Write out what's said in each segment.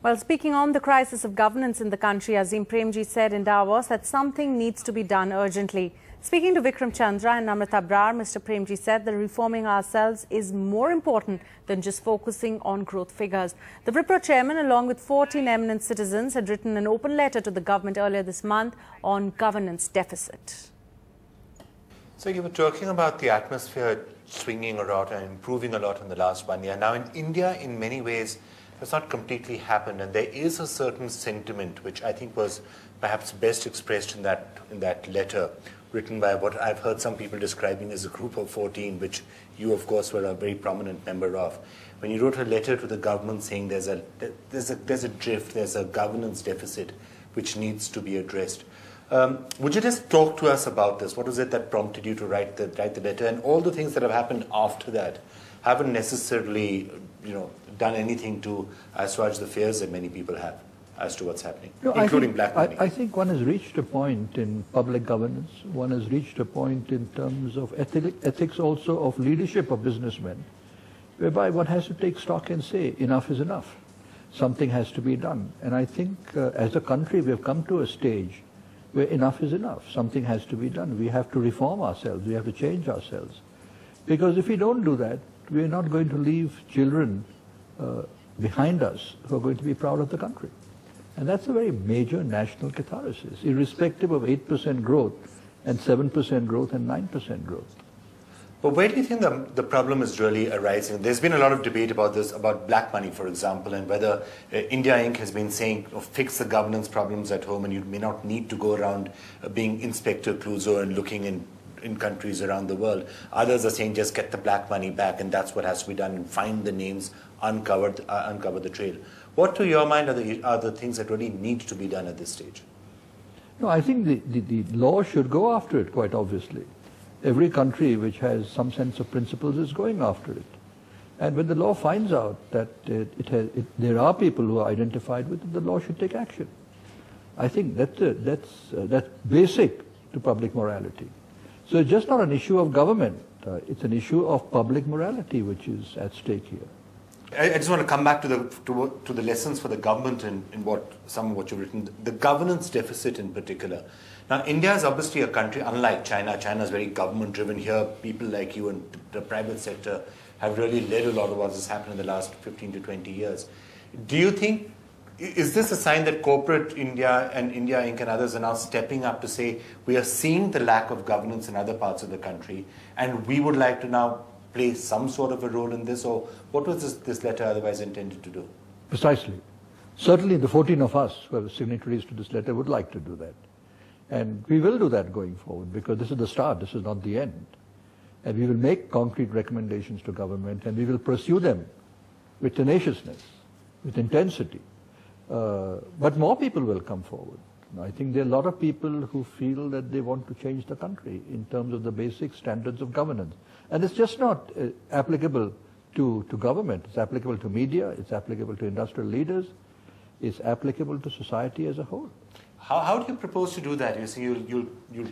Well, speaking on the crisis of governance in the country, Azim Premji said in Davos that something needs to be done urgently. Speaking to Vikram Chandra and Namrata Brar, Mr. Premji said that reforming ourselves is more important than just focusing on growth figures. The Wipro chairman, along with 14 eminent citizens, had written an open letter to the government earlier this month on governance deficit. So you were talking about the atmosphere swinging a lot and improving a lot in the last 1 year. Now in India, in many ways, that's not completely happened, and there is a certain sentiment which I think was perhaps best expressed in that letter written by what I've heard some people describing as a group of 14, which you, of course, were a very prominent member of. When you wrote a letter to the government saying there's a drift, there's a governance deficit which needs to be addressed. Would you just talk to us about this? What was it that prompted you to write the letter? And all the things that have happened after that haven't necessarily, done anything to assuage the fears that many people have as to what's happening, including black money. I think one has reached a point in public governance. One has reached a point in terms of ethics also of leadership of businessmen, whereby one has to take stock and say, enough is enough. Something has to be done. And I think as a country, we have come to a stage where enough is enough. Something has to be done. We have to reform ourselves. We have to change ourselves. Because if we don't do that, we are not going to leave children behind us who are going to be proud of the country. And that's a very major national catharsis, irrespective of 8% growth and 7% growth and 9% growth. But where do you think the problem is really arising? There's been a lot of debate about this, about black money, for example, and whether India Inc. has been saying, fix the governance problems at home and you may not need to go around being Inspector Clouseau and looking in countries around the world. Others are saying just get the black money back, and that's what has to be done, and find the names, uncover the trail. What, to your mind, are the things that really need to be done at this stage? No, I think the law should go after it, quite obviously. Every country which has some sense of principles is going after it. And when the law finds out that there are people who are identified with it, the law should take action. I think that's basic to public morality. So it's just not an issue of government. It's an issue of public morality which is at stake here. I just want to come back to the lessons for the government in some of what you've written. The governance deficit in particular. Now, India is obviously a country unlike China. China is very government-driven. Here, people like you and the private sector have really led a lot of what has happened in the last 15 to 20 years. Do you think, is this a sign that corporate India and India Inc. and others are now stepping up to say, we are seeing the lack of governance in other parts of the country, and we would like to now play some sort of a role in this? Or what was this letter otherwise intended to do? Precisely. Certainly the 14 of us who are signatories to this letter would like to do that. And we will do that going forward, because this is the start, this is not the end. And we will make concrete recommendations to government, and we will pursue them with tenaciousness, with intensity. But more people will come forward. I think there are a lot of people who feel that they want to change the country in terms of the basic standards of governance. And it's just not applicable to government. It's applicable to media, it's applicable to industrial leaders, it's applicable to society as a whole. How do you propose to do that? You see, you'll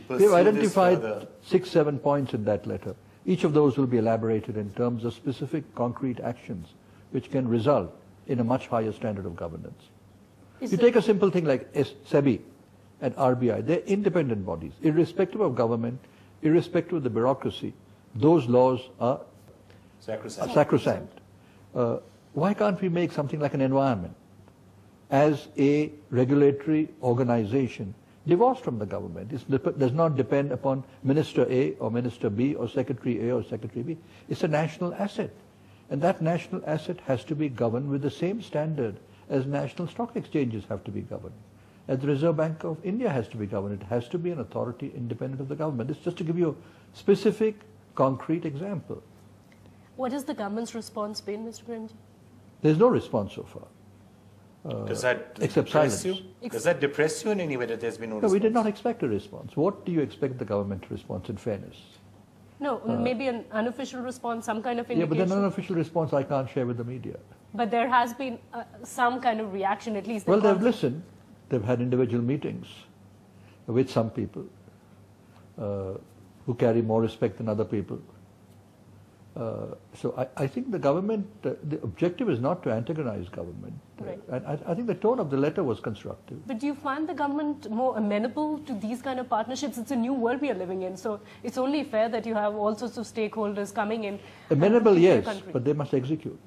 pursue We've identified this 6-7 points in that letter. Each of those will be elaborated in terms of specific concrete actions which can result in a much higher standard of governance. You take a simple thing like SEBI and RBI, they're independent bodies, irrespective of government, irrespective of the bureaucracy. Those laws are sacrosanct. Why can't we make something like an environment as a regulatory organization divorced from the government? It does not depend upon Minister A or Minister B or Secretary A or Secretary B. It's a national asset. And that national asset has to be governed with the same standard as national stock exchanges have to be governed, as the Reserve Bank of India has to be governed. It has to be an authority independent of the government. It's just to give you a specific, concrete example. What has the government's response been, Mr. Premji? There's no response so far. Does that except silence. Does that depress you in any way that there's been no response? No, we did not expect a response. What do you expect the government to respond in fairness? No, maybe an unofficial response, some kind of indication. Yeah, but an unofficial response I can't share with the media. But there has been some kind of reaction, at least. Well, they've listened. They've had individual meetings with some people who carry more respect than other people. So I think the government, the objective is not to antagonize government. Right. And I think the tone of the letter was constructive. But do you find the government more amenable to these kind of partnerships? It's a new world we are living in, so it's only fair that you have all sorts of stakeholders coming in. Amenable, yes, but they must execute.